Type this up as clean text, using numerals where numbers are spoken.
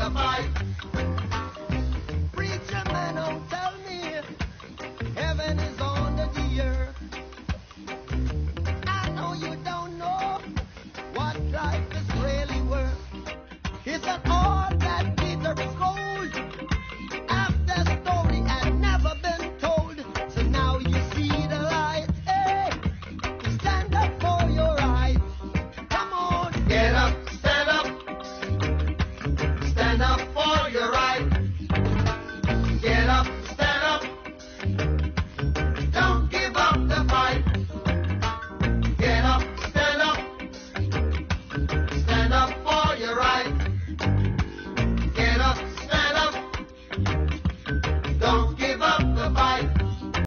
a fight. Preacher man, don't tell me heaven is under the earth. I know you don't know what life is really worth. Is that all that Peter is gold? After the story had never been told, so now you see the light. Hey, stand up for your right. Come on, Get up, stand up